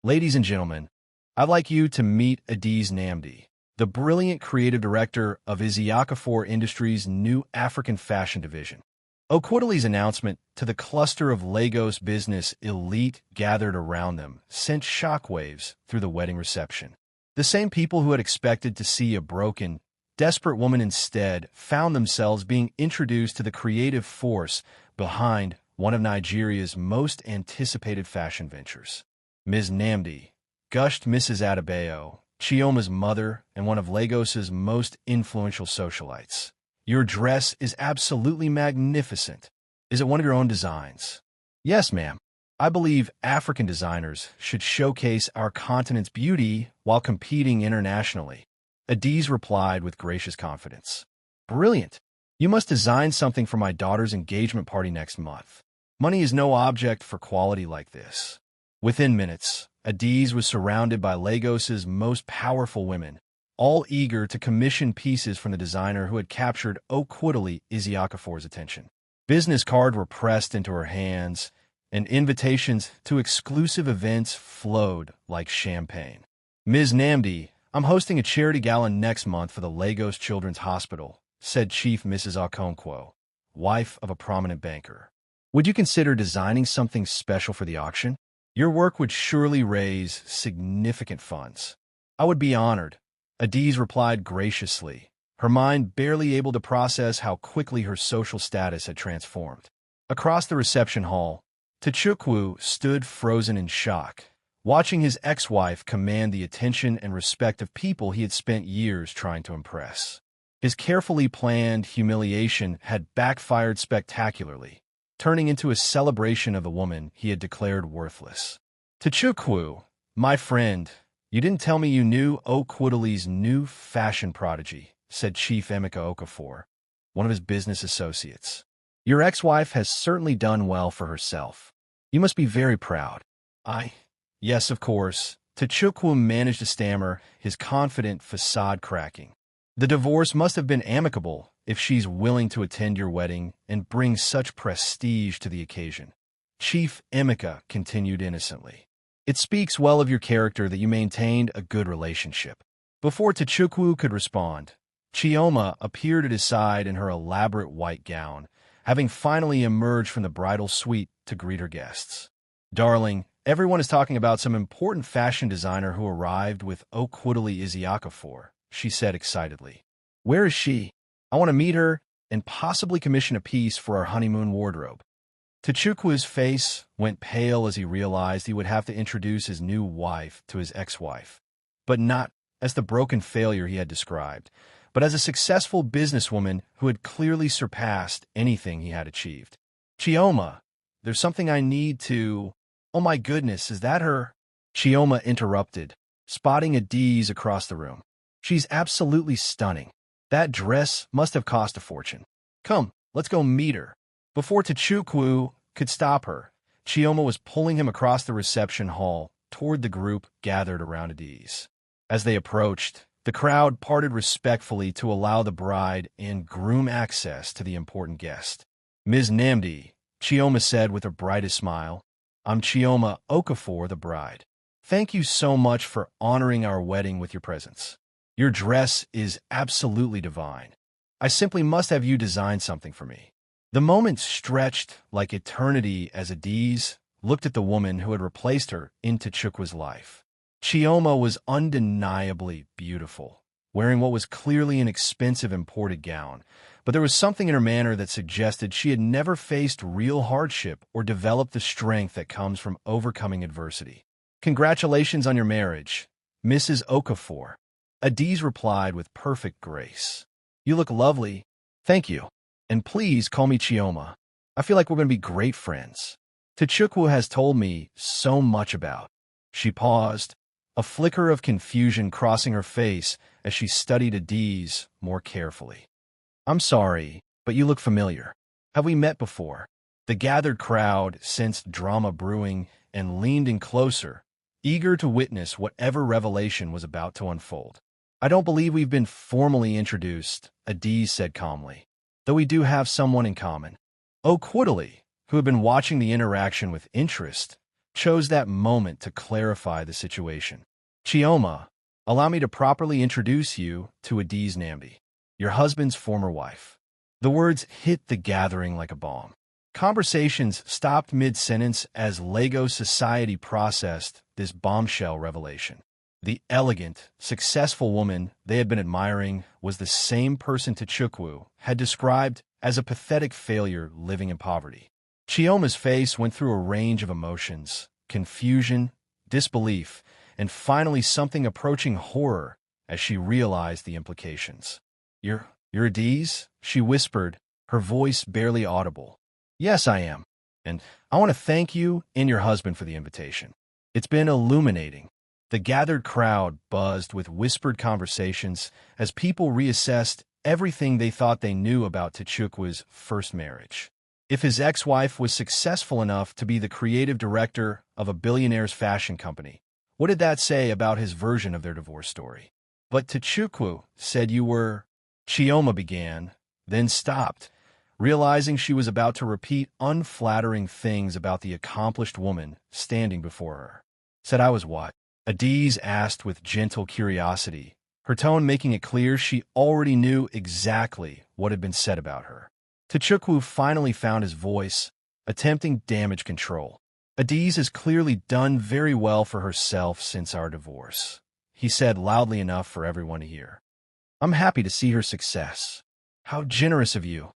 Ladies and gentlemen, I'd like you to meet Adaeze Namdi, the brilliant creative director of Isiakafor Industries' new African fashion division. Okwudili's announcement to the cluster of Lagos business elite gathered around them sent shockwaves through the wedding reception. The same people who had expected to see a broken, desperate woman instead found themselves being introduced to the creative force behind one of Nigeria's most anticipated fashion ventures. Ms. Namdi, gushed Mrs. Adebayo, Chioma's mother and one of Lagos's most influential socialites. Your dress is absolutely magnificent. Is it one of your own designs? Yes, ma'am. I believe African designers should showcase our continent's beauty while competing internationally. Adaeze replied with gracious confidence. Brilliant. You must design something for my daughter's engagement party next month. Money is no object for quality like this. Within minutes, Adaeze was surrounded by Lagos's most powerful women, all eager to commission pieces from the designer who had captured Okwudili Isiakafor's attention. Business cards were pressed into her hands, and invitations to exclusive events flowed like champagne. Ms. Namdi, I'm hosting a charity gala next month for the Lagos Children's Hospital, said Chief Mrs. Okonkwo, wife of a prominent banker. Would you consider designing something special for the auction? Your work would surely raise significant funds. I would be honored, Adaeze replied graciously, her mind barely able to process how quickly her social status had transformed. Across the reception hall, Tochukwu stood frozen in shock, watching his ex-wife command the attention and respect of people he had spent years trying to impress. His carefully planned humiliation had backfired spectacularly, turning into a celebration of the woman he had declared worthless. Tochukwu, my friend, you didn't tell me you knew Okwudili's new fashion prodigy, said Chief Emeka Okafor, one of his business associates. Your ex-wife has certainly done well for herself. You must be very proud. Yes, of course. Tochukwu managed to stammer, his confident facade cracking. The divorce must have been amicable if she's willing to attend your wedding and bring such prestige to the occasion. Chief Emeka continued innocently. It speaks well of your character that you maintained a good relationship. Before Tochukwu could respond, Chioma appeared at his side in her elaborate white gown, having finally emerged from the bridal suite to greet her guests. Darling, everyone is talking about some important fashion designer who arrived with Okwudili Isiakafor, she said excitedly. Where is she? I want to meet her and possibly commission a piece for our honeymoon wardrobe. Tochukwu's face went pale as he realized he would have to introduce his new wife to his ex-wife, but not as the broken failure he had described, but as a successful businesswoman who had clearly surpassed anything he had achieved. Chioma, there's something I need to... Oh my goodness, is that her? Chioma interrupted, spotting Adaeze across the room. She's absolutely stunning. That dress must have cost a fortune. Come, let's go meet her. Before Tochukwu could stop her, Chioma was pulling him across the reception hall toward the group gathered around Adaeze. As they approached, the crowd parted respectfully to allow the bride and groom access to the important guest. Ms. Namdi, Chioma said with her brightest smile, I'm Chioma Okafor, the bride. Thank you so much for honoring our wedding with your presence. Your dress is absolutely divine. I simply must have you design something for me. The moment stretched like eternity as Adaeze looked at the woman who had replaced her in Tochukwu's life. Chioma was undeniably beautiful, wearing what was clearly an expensive imported gown, but there was something in her manner that suggested she had never faced real hardship or developed the strength that comes from overcoming adversity. Congratulations on your marriage, Mrs. Okafor. Adaeze replied with perfect grace. You look lovely. Thank you. And please call me Chioma. I feel like we're going to be great friends. Tochukwu has told me so much about. She paused, a flicker of confusion crossing her face as she studied Adaeze more carefully. I'm sorry, but you look familiar. Have we met before? The gathered crowd sensed drama brewing and leaned in closer, eager to witness whatever revelation was about to unfold. I don't believe we've been formally introduced, Adaeze said calmly, though we do have someone in common. Okwudili, who had been watching the interaction with interest, chose that moment to clarify the situation. Chioma, allow me to properly introduce you to Adaeze Namdi, your husband's former wife. The words hit the gathering like a bomb. Conversations stopped mid-sentence as Lagos society processed this bombshell revelation. The elegant, successful woman they had been admiring was the same person Tochukwu had described as a pathetic failure living in poverty. Chioma's face went through a range of emotions: confusion, disbelief, and finally something approaching horror as she realized the implications. You're Adaeze?" she whispered, her voice barely audible. "Yes, I am. And I want to thank you and your husband for the invitation. It's been illuminating." The gathered crowd buzzed with whispered conversations as people reassessed everything they thought they knew about Tochukwu's first marriage. If his ex-wife was successful enough to be the creative director of a billionaire's fashion company, what did that say about his version of their divorce story? "But Tochukwu said you were—" Chioma began, then stopped, realizing she was about to repeat unflattering things about the accomplished woman standing before her. "Said I was what?" Adaeze asked with gentle curiosity, her tone making it clear she already knew exactly what had been said about her. Tochukwu finally found his voice, attempting damage control. "Adaeze has clearly done very well for herself since our divorce," he said loudly enough for everyone to hear. "I'm happy to see her success." "How generous of you,"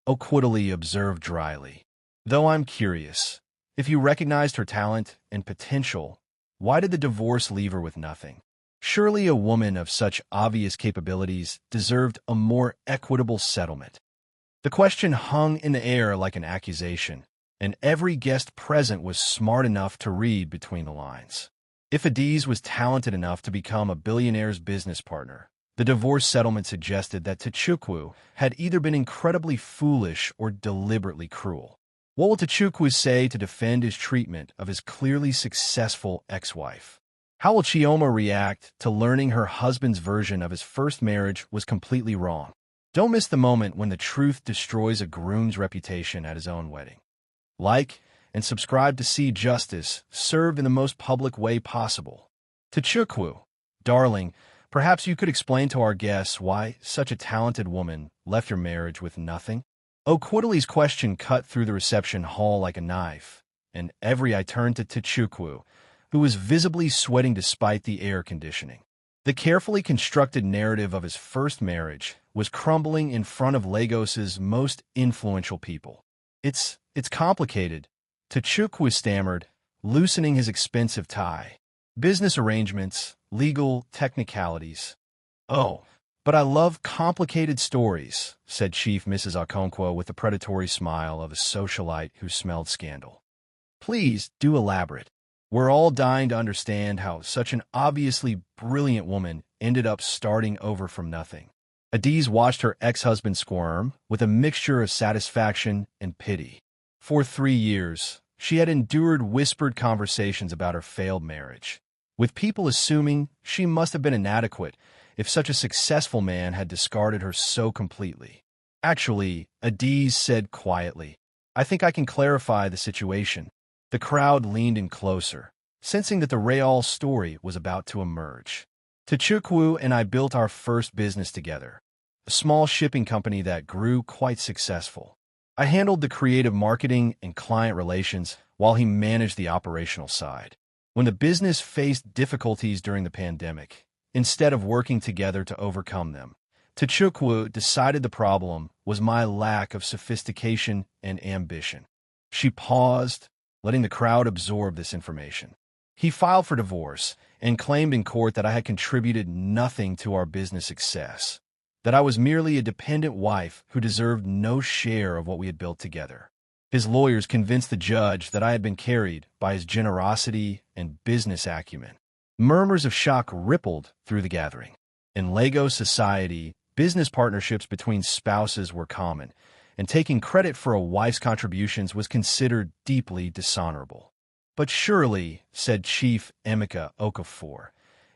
Okwudili observed dryly. "Though I'm curious, if you recognized her talent and potential, why did the divorce leave her with nothing? Surely a woman of such obvious capabilities deserved a more equitable settlement." The question hung in the air like an accusation, and every guest present was smart enough to read between the lines. If Adaeze was talented enough to become a billionaire's business partner, the divorce settlement suggested that Tochukwu had either been incredibly foolish or deliberately cruel. What will Tochukwu say to defend his treatment of his clearly successful ex-wife? How will Chioma react to learning her husband's version of his first marriage was completely wrong? Don't miss the moment when the truth destroys a groom's reputation at his own wedding. Like and subscribe to see justice served in the most public way possible. Tochukwu, darling, perhaps you could explain to our guests why such a talented woman left your marriage with nothing? Okwudili's question cut through the reception hall like a knife, and every eye turned to Tochukwu, who was visibly sweating despite the air conditioning. The carefully constructed narrative of his first marriage was crumbling in front of Lagos's most influential people. It's complicated," Tochukwu stammered, loosening his expensive tie. "Business arrangements, legal technicalities." "Oh, but I love complicated stories," said Chief Mrs. Okonkwo with the predatory smile of a socialite who smelled scandal. "Please do elaborate. We're all dying to understand how such an obviously brilliant woman ended up starting over from nothing." Adaeze watched her ex-husband squirm with a mixture of satisfaction and pity. For 3 years, she had endured whispered conversations about her failed marriage, with people assuming she must have been inadequate if such a successful man had discarded her so completely. "Actually," Adaeze said quietly, "I think I can clarify the situation." The crowd leaned in closer, sensing that the real story was about to emerge. "Tochukwu and I built our first business together, a small shipping company that grew quite successful. I handled the creative marketing and client relations while he managed the operational side. When the business faced difficulties during the pandemic, instead of working together to overcome them, Tochukwu decided the problem was my lack of sophistication and ambition." She paused, letting the crowd absorb this information. "He filed for divorce and claimed in court that I had contributed nothing to our business success, that I was merely a dependent wife who deserved no share of what we had built together. His lawyers convinced the judge that I had been carried by his generosity and business acumen." Murmurs of shock rippled through the gathering. In Lagos society, business partnerships between spouses were common, and taking credit for a wife's contributions was considered deeply dishonorable. "But surely," said Chief Emeka Okafor,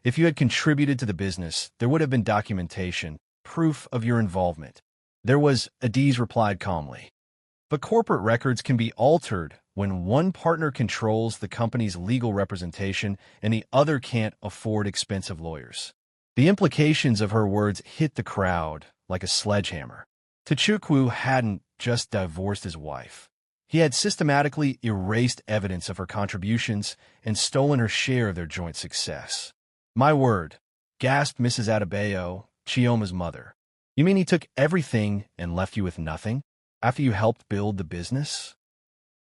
"if you had contributed to the business, there would have been documentation, proof of your involvement." "There was," Adaeze replied calmly. "But corporate records can be altered when one partner controls the company's legal representation and the other can't afford expensive lawyers. The implications of her words hit the crowd like a sledgehammer. Tochukwu hadn't just divorced his wife. He had systematically erased evidence of her contributions and stolen her share of their joint success. "My word," gasped Mrs. Adaeze, Chioma's mother. "You mean he took everything and left you with nothing after you helped build the business?"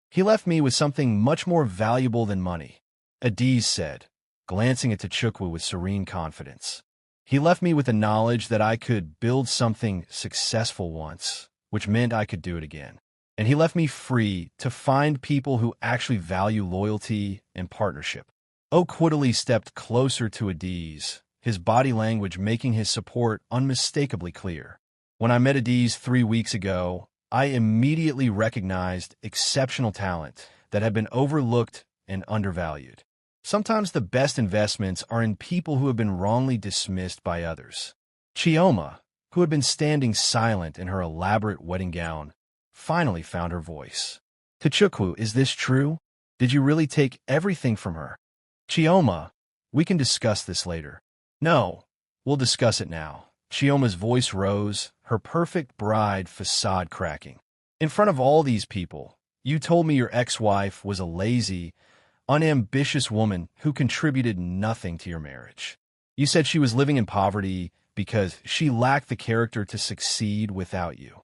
"He left me with something much more valuable than money," Adaeze said, glancing at Tochukwu with serene confidence. "He left me with the knowledge that I could build something successful once, which meant I could do it again. And he left me free to find people who actually value loyalty and partnership." Okwudili stepped closer to Adaeze, his body language making his support unmistakably clear. "When I met Adaeze 3 weeks ago, I immediately recognized exceptional talent that had been overlooked and undervalued. Sometimes the best investments are in people who have been wrongly dismissed by others." Chioma, who had been standing silent in her elaborate wedding gown, finally found her voice. "Tochukwu, is this true? Did you really take everything from her?" "Chioma, we can discuss this later." "No, we'll discuss it now." Chioma's voice rose, her perfect bride facade cracking. "In front of all these people, you told me your ex-wife was a lazy, unambitious woman who contributed nothing to your marriage. You said she was living in poverty because she lacked the character to succeed without you."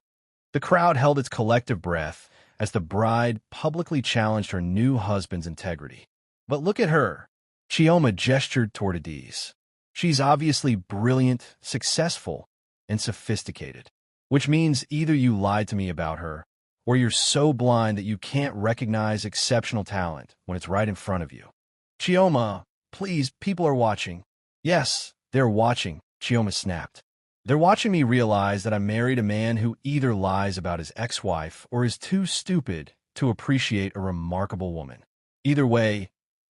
The crowd held its collective breath as the bride publicly challenged her new husband's integrity. "But look at her." Chioma gestured toward Adaeze. "She's obviously brilliant, successful, and sophisticated. Which means either you lied to me about her, or you're so blind that you can't recognize exceptional talent when it's right in front of you." "Chioma, please, people are watching." "Yes, they're watching," Chioma snapped. "They're watching me realize that I married a man who either lies about his ex-wife or is too stupid to appreciate a remarkable woman. Either way,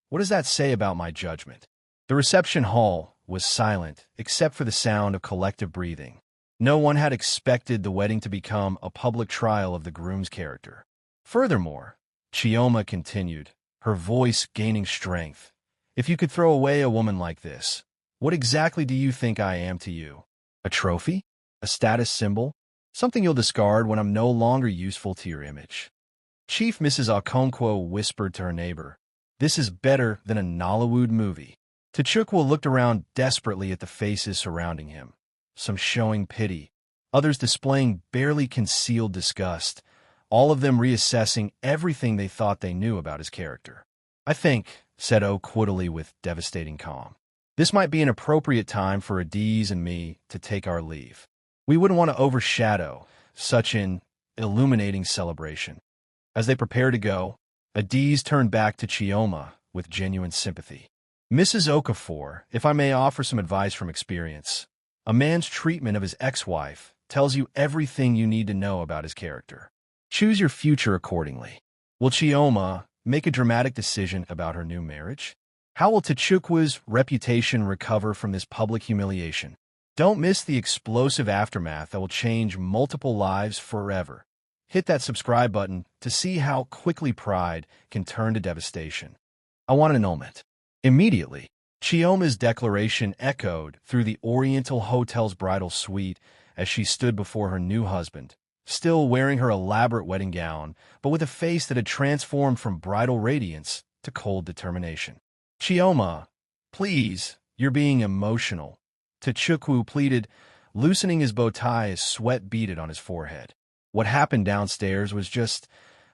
what does that say about my judgment?" The reception hall was silent, except for the sound of collective breathing. No one had expected the wedding to become a public trial of the groom's character. "Furthermore," Chioma continued, her voice gaining strength, "if you could throw away a woman like this, what exactly do you think I am to you? A trophy? A status symbol? Something you'll discard when I'm no longer useful to your image?" Chief Mrs. Okonkwo whispered to her neighbor, "This is better than a Nollywood movie." Tochukwu looked around desperately at the faces surrounding him, some showing pity, others displaying barely concealed disgust, all of them reassessing everything they thought they knew about his character. "I think," said Okwudili with devastating calm, "this might be an appropriate time for Adaeze and me to take our leave. We wouldn't want to overshadow such an illuminating celebration." As they prepared to go, Adaeze turned back to Chioma with genuine sympathy. "Mrs. Okafor, if I may offer some advice from experience, a man's treatment of his ex-wife tells you everything you need to know about his character. Choose your future accordingly. Will Chioma make a dramatic decision about her new marriage? How will Tochukwu's reputation recover from this public humiliation? Don't miss the explosive aftermath that will change multiple lives forever. Hit that subscribe button to see how quickly pride can turn to devastation." I want an annulment. Immediately, Chioma's declaration echoed through the Oriental Hotel's bridal suite as she stood before her new husband, still wearing her elaborate wedding gown, but with a face that had transformed from bridal radiance to cold determination. "Chioma, please, you're being emotional," Tochukwu pleaded, loosening his bow tie as sweat beaded on his forehead. "What happened downstairs was just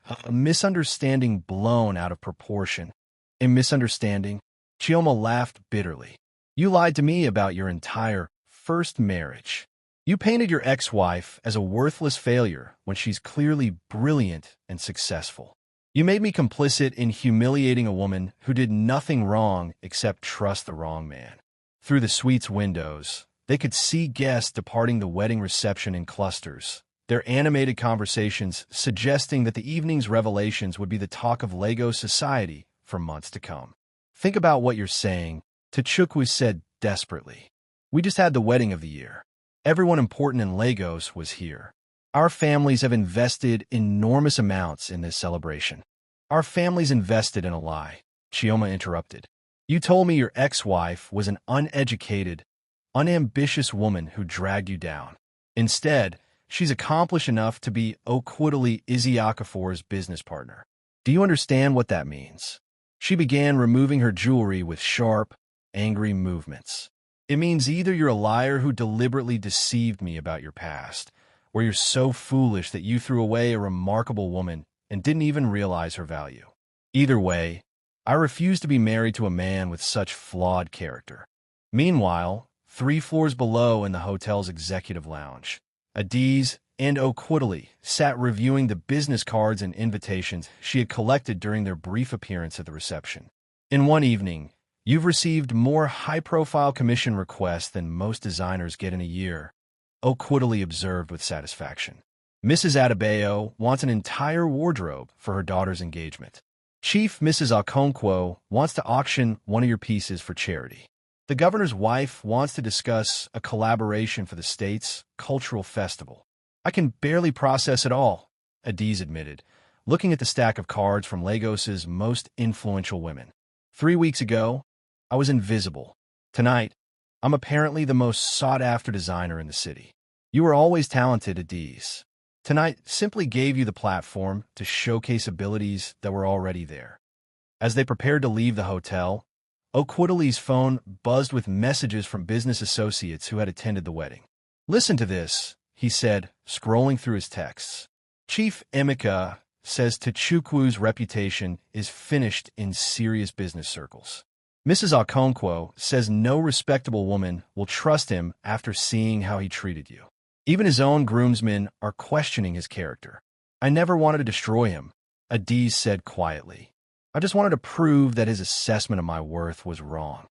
a misunderstanding blown out of proportion." "A misunderstanding?" Chioma laughed bitterly. "You lied to me about your entire first marriage. You painted your ex-wife as a worthless failure when she's clearly brilliant and successful. You made me complicit in humiliating a woman who did nothing wrong except trust the wrong man." Through the suite's windows, they could see guests departing the wedding reception in clusters, their animated conversations suggesting that the evening's revelations would be the talk of Lagos society for months to come. "Think about what you're saying," Tochukwu said desperately. "We just had the wedding of the year. Everyone important in Lagos was here. Our families have invested enormous amounts in this celebration. Our family's invested in a lie, Chioma interrupted. You told me your ex-wife was an uneducated, unambitious woman who dragged you down. Instead, she's accomplished enough to be Okwudili Isiakafor's business partner. Do you understand what that means? She began removing her jewelry with sharp, angry movements. It means either you're a liar who deliberately deceived me about your past, or you're so foolish that you threw away a remarkable woman and didn't even realize her value. Either way, I refuse to be married to a man with such flawed character. Meanwhile, 3 floors below in the hotel's executive lounge, Adaeze and Okwudili sat reviewing the business cards and invitations she had collected during their brief appearance at the reception. In one evening, you've received more high-profile commission requests than most designers get in a year, Okwudili observed with satisfaction. Mrs. Adebayo wants an entire wardrobe for her daughter's engagement. Chief Mrs. Okonkwo wants to auction one of your pieces for charity. The governor's wife wants to discuss a collaboration for the state's cultural festival. I can barely process it all, Adaeze admitted, looking at the stack of cards from Lagos's most influential women. 3 weeks ago, I was invisible. Tonight, I'm apparently the most sought-after designer in the city. You were always talented, Adaeze. Tonight simply gave you the platform to showcase abilities that were already there. As they prepared to leave the hotel, Okwudili's phone buzzed with messages from business associates who had attended the wedding. Listen to this, he said, scrolling through his texts. Chief Emeka says Tochukwu's reputation is finished in serious business circles. Mrs. Okonkwo says no respectable woman will trust him after seeing how he treated you. Even his own groomsmen are questioning his character. I never wanted to destroy him, Adaeze said quietly. I just wanted to prove that his assessment of my worth was wrong.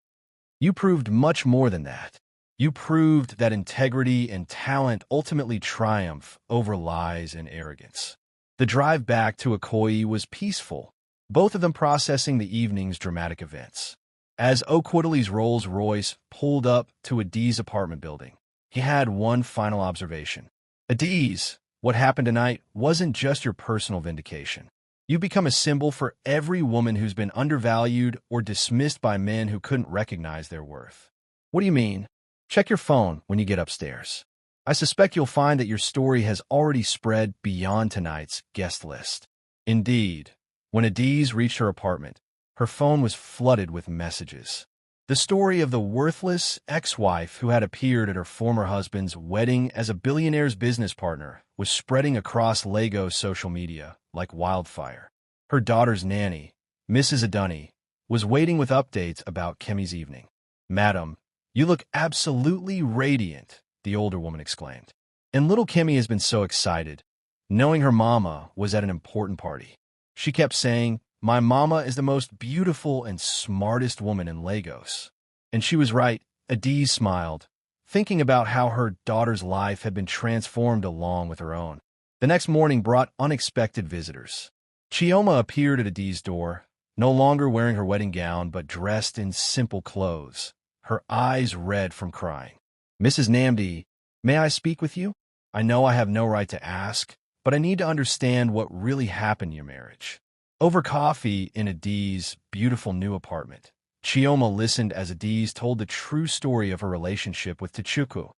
You proved much more than that. You proved that integrity and talent ultimately triumph over lies and arrogance. The drive back to Ikoyi was peaceful, both of them processing the evening's dramatic events. As Okwudili's Rolls-Royce pulled up to Adaeze's apartment building, he had one final observation. Adaeze, what happened tonight wasn't just your personal vindication. You've become a symbol for every woman who's been undervalued or dismissed by men who couldn't recognize their worth. What do you mean? Check your phone when you get upstairs. I suspect you'll find that your story has already spread beyond tonight's guest list. Indeed, when Adaeze reached her apartment, her phone was flooded with messages. The story of the worthless ex-wife who had appeared at her former husband's wedding as a billionaire's business partner was spreading across Lagos social media like wildfire. Her daughter's nanny, Mrs. Adunni, was waiting with updates about Kemi's evening. Madam, you look absolutely radiant, the older woman exclaimed. And little Kemi has been so excited, knowing her mama was at an important party. She kept saying, my mama is the most beautiful and smartest woman in Lagos. And she was right, Adaeze smiled, thinking about how her daughter's life had been transformed along with her own. The next morning brought unexpected visitors. Chioma appeared at Adaeze's door, no longer wearing her wedding gown but dressed in simple clothes, her eyes red from crying. Mrs. Namdi, may I speak with you? I know I have no right to ask, but I need to understand what really happened in your marriage. Over coffee in Adaeze's beautiful new apartment, Chioma listened as Adaeze told the true story of her relationship with Tochukwu.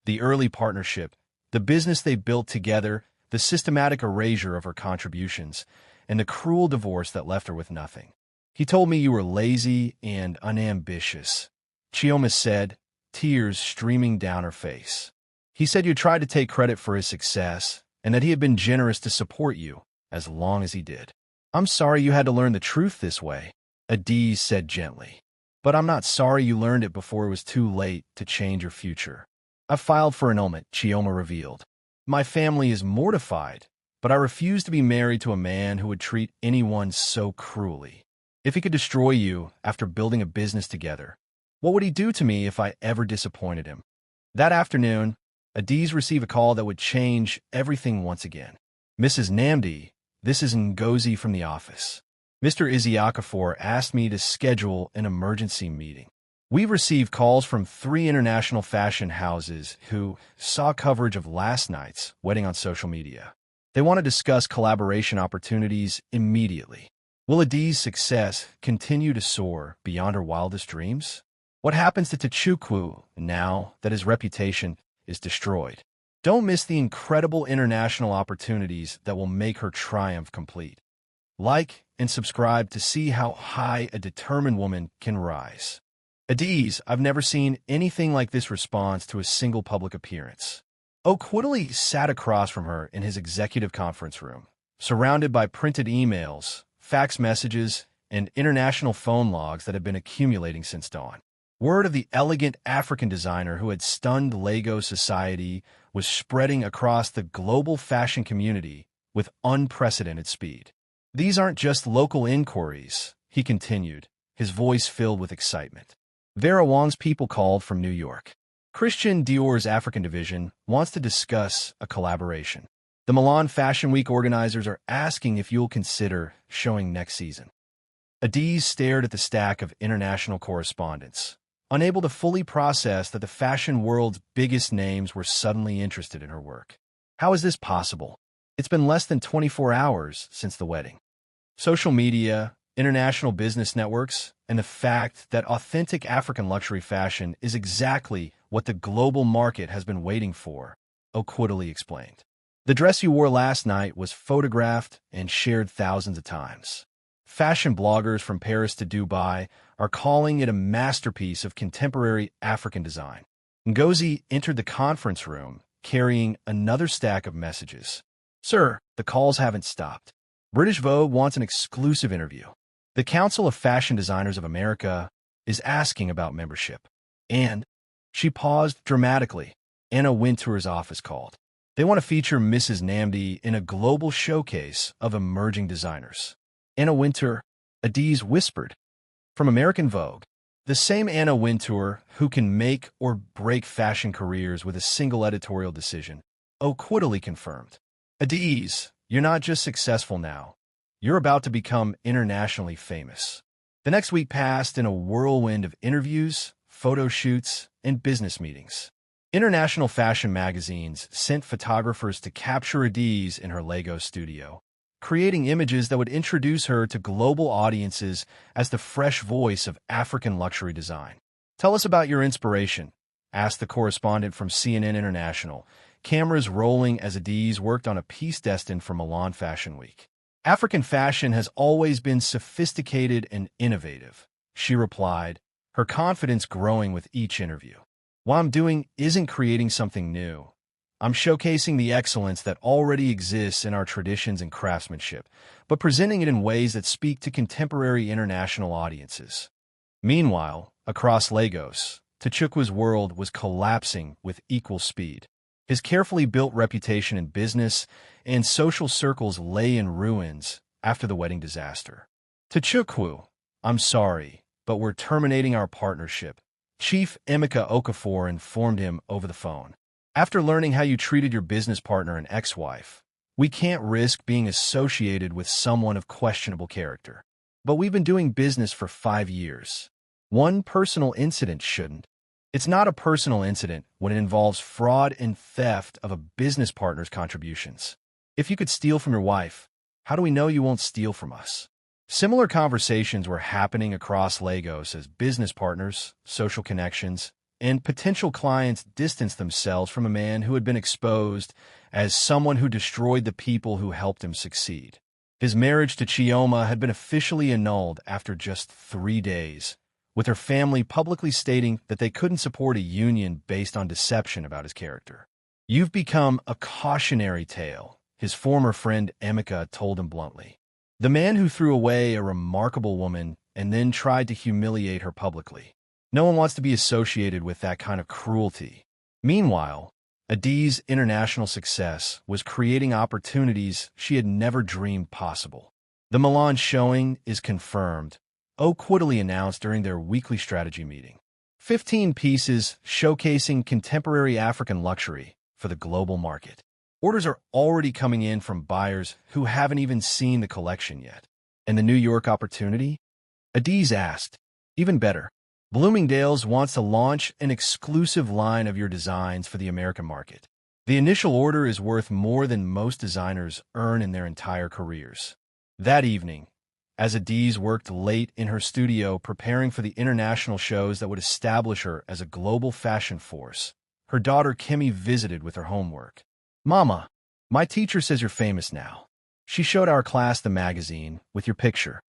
The early partnership, the business they built together, the systematic erasure of her contributions, and the cruel divorce that left her with nothing. He told me you were lazy and unambitious, Chioma said, tears streaming down her face. He said you tried to take credit for his success and that he had been generous to support you as long as he did. I'm sorry you had to learn the truth this way, Adaeze said gently. But I'm not sorry you learned it before it was too late to change your future. I filed for annulment, Chioma revealed. My family is mortified, but I refuse to be married to a man who would treat anyone so cruelly. If he could destroy you after building a business together, what would he do to me if I ever disappointed him? That afternoon, Adaeze received a call that would change everything once again. Mrs. Namdi, this is Ngozi from the office. Mr. Isiakafor asked me to schedule an emergency meeting. We've received calls from 3 international fashion houses who saw coverage of last night's wedding on social media. They want to discuss collaboration opportunities immediately. Will Adaeze's success continue to soar beyond her wildest dreams? What happens to Tochukwu now that his reputation is destroyed? Don't miss the incredible international opportunities that will make her triumph complete. Like and subscribe to see how high a determined woman can rise. Adaeze, I've never seen anything like this response to a single public appearance. Okwudili sat across from her in his executive conference room, surrounded by printed emails, fax messages, and international phone logs that had been accumulating since dawn. Word of the elegant African designer who had stunned Lagos society was spreading across the global fashion community with unprecedented speed. These aren't just local inquiries, he continued, his voice filled with excitement. Vera Wang's people called from New York. Christian Dior's African division wants to discuss a collaboration. The Milan Fashion Week organizers are asking if you'll consider showing next season. Adaeze stared at the stack of international correspondence, unable to fully process that the fashion world's biggest names were suddenly interested in her work. How is this possible? It's been less than 24 hours since the wedding. Social media, international business networks, and the fact that authentic African luxury fashion is exactly what the global market has been waiting for, Okwudili explained. The dress you wore last night was photographed and shared thousands of times. Fashion bloggers from Paris to Dubai are calling it a masterpiece of contemporary African design. Ngozi entered the conference room carrying another stack of messages. Sir, the calls haven't stopped. British Vogue wants an exclusive interview. The Council of Fashion Designers of America is asking about membership. And she paused dramatically. Anna Wintour's office called. They want to feature Mrs. Namdi in a global showcase of emerging designers. Anna Wintour, Adaeze whispered. From American Vogue. The same Anna Wintour who can make or break fashion careers with a single editorial decision, Okwudili confirmed. Adaeze, you're not just successful now. You're about to become internationally famous. The next week passed in a whirlwind of interviews, photo shoots, and business meetings. International fashion magazines sent photographers to capture Adaeze in her Lagos studio, creating images that would introduce her to global audiences as the fresh voice of African luxury design. Tell us about your inspiration, asked the correspondent from CNN International, cameras rolling as Adaeze worked on a piece destined for Milan Fashion Week. African fashion has always been sophisticated and innovative, she replied, her confidence growing with each interview. What I'm doing isn't creating something new. I'm showcasing the excellence that already exists in our traditions and craftsmanship, but presenting it in ways that speak to contemporary international audiences. Meanwhile, across Lagos, Tochukwu's world was collapsing with equal speed. His carefully built reputation in business and social circles lay in ruins after the wedding disaster. Tochukwu, I'm sorry, but we're terminating our partnership, Chief Emeka Okafor informed him over the phone. After learning how you treated your business partner and ex-wife, we can't risk being associated with someone of questionable character. But we've been doing business for 5 years. One personal incident shouldn't. It's not a personal incident when it involves fraud and theft of a business partner's contributions. If you could steal from your wife, how do we know you won't steal from us? Similar conversations were happening across Lagos as business partners, social connections, and potential clients distanced themselves from a man who had been exposed as someone who destroyed the people who helped him succeed. His marriage to Chioma had been officially annulled after just 3 days, with her family publicly stating that they couldn't support a union based on deception about his character. You've become a cautionary tale, his former friend Emeka told him bluntly. The man who threw away a remarkable woman and then tried to humiliate her publicly. No one wants to be associated with that kind of cruelty. Meanwhile, Adaeze's international success was creating opportunities she had never dreamed possible. The Milan showing is confirmed, Okwudili announced during their weekly strategy meeting. 15 pieces showcasing contemporary African luxury for the global market. Orders are already coming in from buyers who haven't even seen the collection yet. And the New York opportunity? Adaeze asked. Even better. Bloomingdale's wants to launch an exclusive line of your designs for the American market. The initial order is worth more than most designers earn in their entire careers. That evening, As Adaeze worked late in her studio preparing for the international shows that would establish her as a global fashion force, her daughter Kimmy visited with her homework. "Mama, my teacher says you're famous now. She showed our class the magazine with your picture.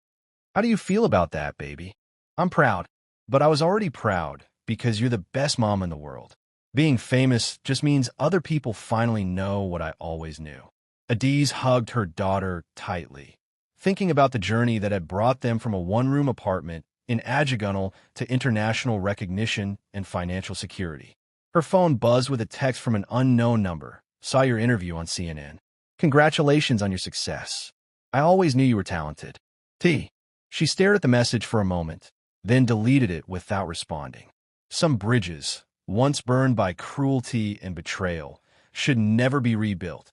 How do you feel about that, baby?" "I'm proud, but I was already proud because you're the best mom in the world. Being famous just means other people finally know what I always knew." Adaeze hugged her daughter tightly, thinking about the journey that had brought them from a one-room apartment in Ajagunal to international recognition and financial security. Her phone buzzed with a text from an unknown number. "Saw your interview on CNN. Congratulations on your success. I always knew you were talented." She stared at the message for a moment, then deleted it without responding. Some bridges, once burned by cruelty and betrayal, should never be rebuilt,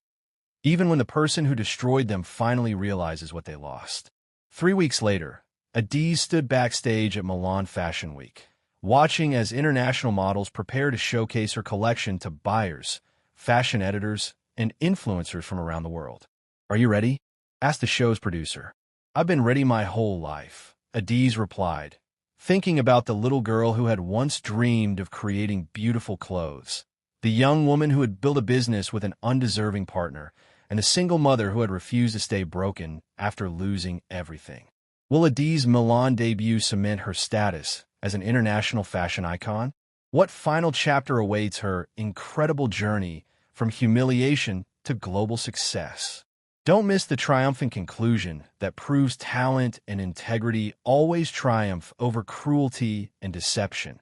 even when the person who destroyed them finally realizes what they lost. 3 weeks later, Adaeze stood backstage at Milan Fashion Week, watching as international models prepare to showcase her collection to buyers, fashion editors, and influencers from around the world. "Are you ready?" asked the show's producer. "I've been ready my whole life," Adaeze replied, thinking about the little girl who had once dreamed of creating beautiful clothes, the young woman who had built a business with an undeserving partner, and the single mother who had refused to stay broken after losing everything. Will Adaeze's Milan debut cement her status as an international fashion icon? What final chapter awaits her incredible journey from humiliation to global success? Don't miss the triumphant conclusion that proves talent and integrity always triumph over cruelty and deception.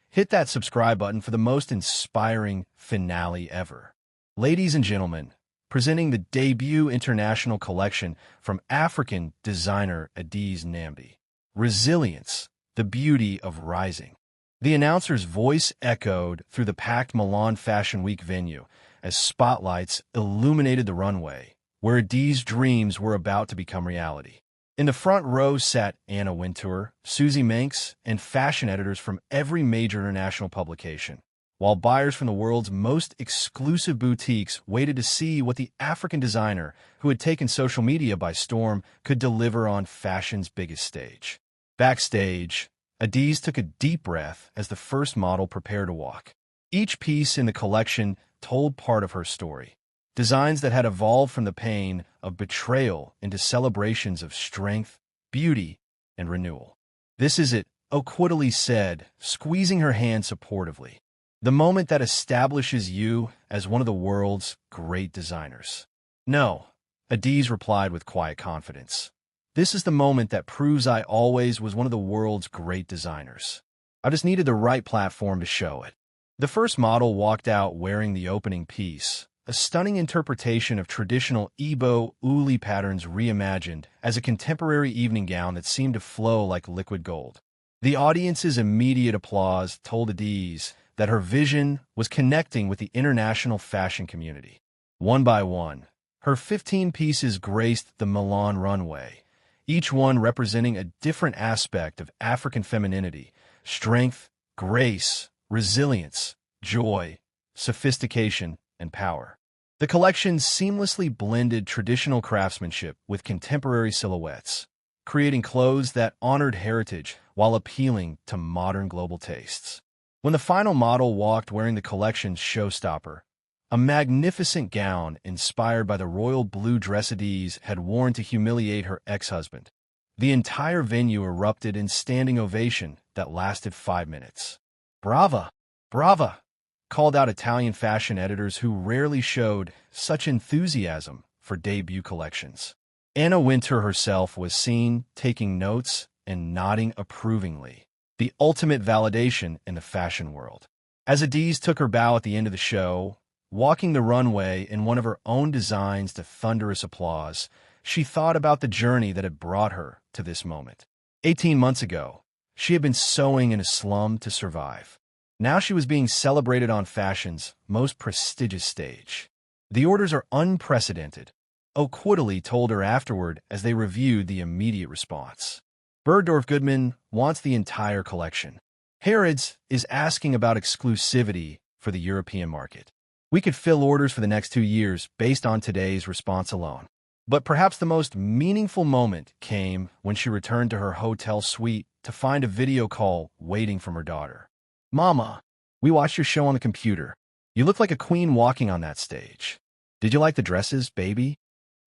Hit that subscribe button for the most inspiring finale ever. Ladies and gentlemen, presenting the debut international collection from African designer Adaeze Namdi. Resilience, the beauty of rising. The announcer's voice echoed through the packed Milan Fashion Week venue as spotlights illuminated the runway, where Adaeze's dreams were about to become reality. In the front row sat Anna Wintour, Susie Manx, and fashion editors from every major international publication, while buyers from the world's most exclusive boutiques waited to see what the African designer, who had taken social media by storm, could deliver on fashion's biggest stage. Backstage, Adaeze took a deep breath as the first model prepared to walk. Each piece in the collection told part of her story. Designs that had evolved from the pain of betrayal into celebrations of strength, beauty, and renewal. "This is it," Okwudili said, squeezing her hand supportively. "The moment that establishes you as one of the world's great designers." "No," Adaeze replied with quiet confidence. "This is the moment that proves I always was one of the world's great designers. I just needed the right platform to show it." The first model walked out wearing the opening piece, a stunning interpretation of traditional Igbo uli patterns reimagined as a contemporary evening gown that seemed to flow like liquid gold. The audience's immediate applause told Adaeze that her vision was connecting with the international fashion community. One by one, her 15 pieces graced the Milan runway, each one representing a different aspect of African femininity: strength, grace, resilience, joy, sophistication, and power. The collection seamlessly blended traditional craftsmanship with contemporary silhouettes, creating clothes that honored heritage while appealing to modern global tastes. When the final model walked wearing the collection's showstopper, a magnificent gown inspired by the royal blue dress Adaeze had worn to humiliate her ex-husband, the entire venue erupted in standing ovation that lasted 5 minutes. "Brava! Brava!" called out Italian fashion editors who rarely showed such enthusiasm for debut collections. Anna Wintour herself was seen taking notes and nodding approvingly, the ultimate validation in the fashion world. As Adaeze took her bow at the end of the show, walking the runway in one of her own designs to thunderous applause, she thought about the journey that had brought her to this moment. 18 months ago, she had been sewing in a slum to survive. Now she was being celebrated on fashion's most prestigious stage. "The orders are unprecedented," Okwudili told her afterward as they reviewed the immediate response. "Bergdorf Goodman wants the entire collection. Harrods is asking about exclusivity for the European market. We could fill orders for the next 2 years based on today's response alone." But perhaps the most meaningful moment came when she returned to her hotel suite to find a video call waiting from her daughter. "Mama, we watched your show on the computer. You look like a queen walking on that stage. Did you like the dresses, baby?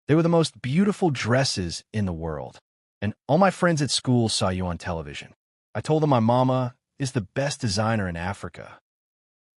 They were the most beautiful dresses in the world. And all my friends at school saw you on television. I told them my mama is the best designer in Africa."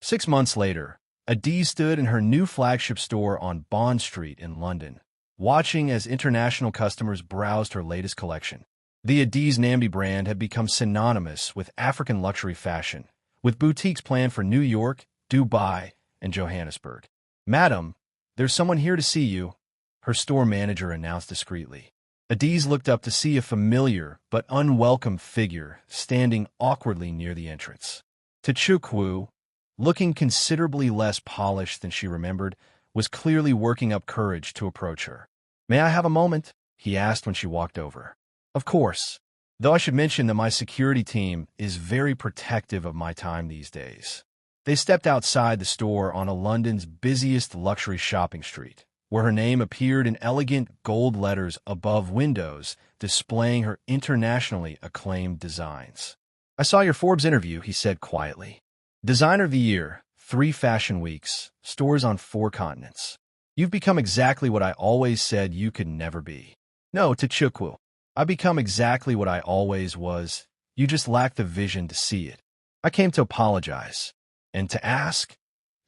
6 months later, Adaeze stood in her new flagship store on Bond Street in London, watching as international customers browsed her latest collection. The Adaeze Namdi brand had become synonymous with African luxury fashion, with boutiques planned for New York, Dubai, and Johannesburg. "Madam, there's someone here to see you," her store manager announced discreetly. Adaeze looked up to see a familiar but unwelcome figure standing awkwardly near the entrance. Tochukwu, looking considerably less polished than she remembered, was clearly working up courage to approach her. "May I have a moment?" he asked when she walked over. "Of course, though I should mention that my security team is very protective of my time these days." They stepped outside the store on London's busiest luxury shopping street, where her name appeared in elegant gold letters above windows displaying her internationally acclaimed designs. "I saw your Forbes interview," he said quietly. "Designer of the Year, 3 fashion weeks, stores on 4 continents. You've become exactly what I always said you could never be." "No, Tochukwu. I've become exactly what I always was. You just lack the vision to see it. I came to apologize and to ask,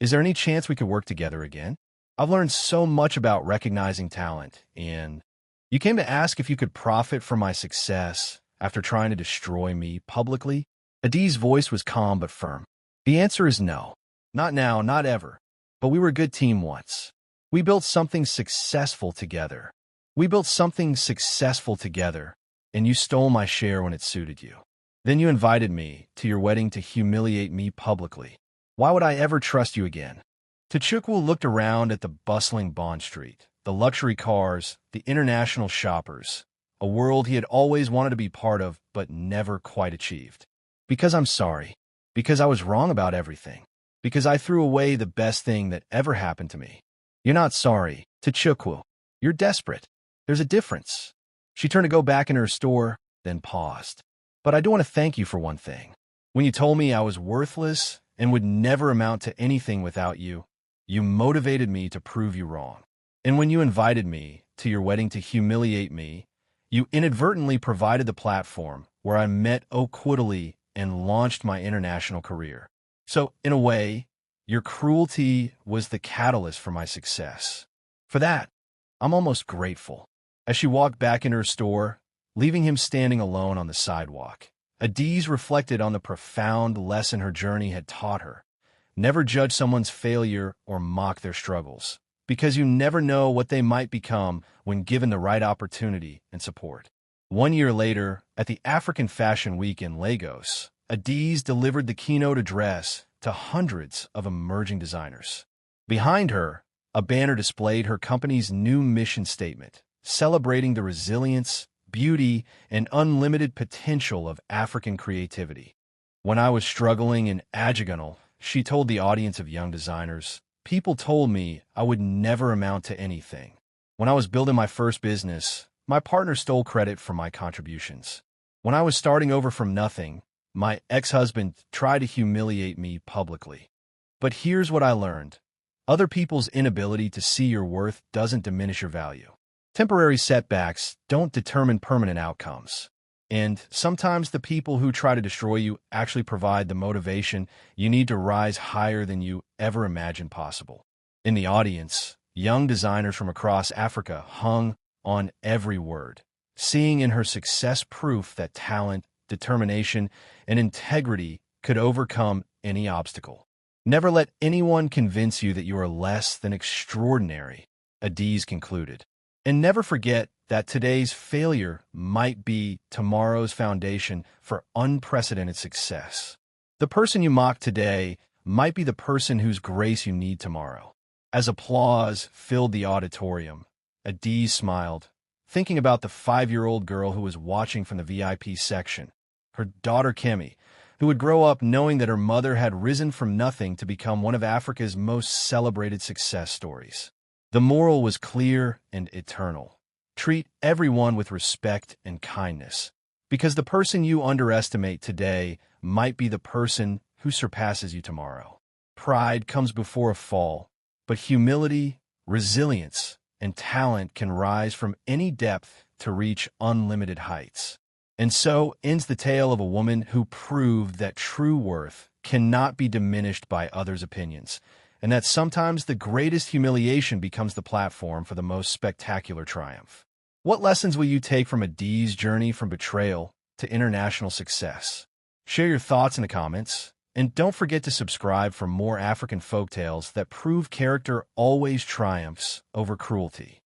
is there any chance we could work together again? I've learned so much about recognizing talent, and you came to ask if you could profit from my success after trying to destroy me publicly?" Adaeze's voice was calm but firm. "The answer is no. Not now, not ever. But we were a good team once. We built something successful together. And you stole my share when it suited you. Then you invited me to your wedding to humiliate me publicly. Why would I ever trust you again?" Tochukwu looked around at the bustling Bond Street, the luxury cars, the international shoppers, a world he had always wanted to be part of but never quite achieved. "Because I'm sorry. Because I was wrong about everything. Because I threw away the best thing that ever happened to me." "You're not sorry, Tochukwu. You're desperate. There's a difference." She turned to go back into her store, then paused. "But I do want to thank you for one thing. When you told me I was worthless and would never amount to anything without you, you motivated me to prove you wrong. And when you invited me to your wedding to humiliate me, you inadvertently provided the platform where I met Okwudili and launched my international career. So, in a way, your cruelty was the catalyst for my success. For that, I'm almost grateful." As she walked back into her store, leaving him standing alone on the sidewalk, Adaeze reflected on the profound lesson her journey had taught her. Never judge someone's failure or mock their struggles, because you never know what they might become when given the right opportunity and support. 1 year later, at the African Fashion Week in Lagos, Adaeze delivered the keynote address to hundreds of emerging designers. Behind her, a banner displayed her company's new mission statement, celebrating the resilience, beauty, and unlimited potential of African creativity. "When I was struggling in Ajagunal," she told the audience of young designers, "people told me I would never amount to anything. When I was building my first business, my partner stole credit for my contributions. When I was starting over from nothing, my ex-husband tried to humiliate me publicly. But here's what I learned. Other people's inability to see your worth doesn't diminish your value. Temporary setbacks don't determine permanent outcomes. And sometimes the people who try to destroy you actually provide the motivation you need to rise higher than you ever imagined possible." In the audience, young designers from across Africa hung on every word, seeing in her success proof that talent, determination, and integrity could overcome any obstacle. "Never let anyone convince you that you are less than extraordinary," Adaeze concluded. "And never forget that today's failure might be tomorrow's foundation for unprecedented success. The person you mock today might be the person whose grace you need tomorrow." As applause filled the auditorium, Adaeze smiled, thinking about the 5-year-old girl who was watching from the VIP section, her daughter Kemi, who would grow up knowing that her mother had risen from nothing to become one of Africa's most celebrated success stories. The moral was clear and eternal. Treat everyone with respect and kindness, because the person you underestimate today might be the person who surpasses you tomorrow. Pride comes before a fall, but humility, resilience, and talent can rise from any depth to reach unlimited heights. And so ends the tale of a woman who proved that true worth cannot be diminished by others' opinions, and that sometimes the greatest humiliation becomes the platform for the most spectacular triumph. What lessons will you take from Adaeze's journey from betrayal to international success? Share your thoughts in the comments, and don't forget to subscribe for more African folktales that prove character always triumphs over cruelty.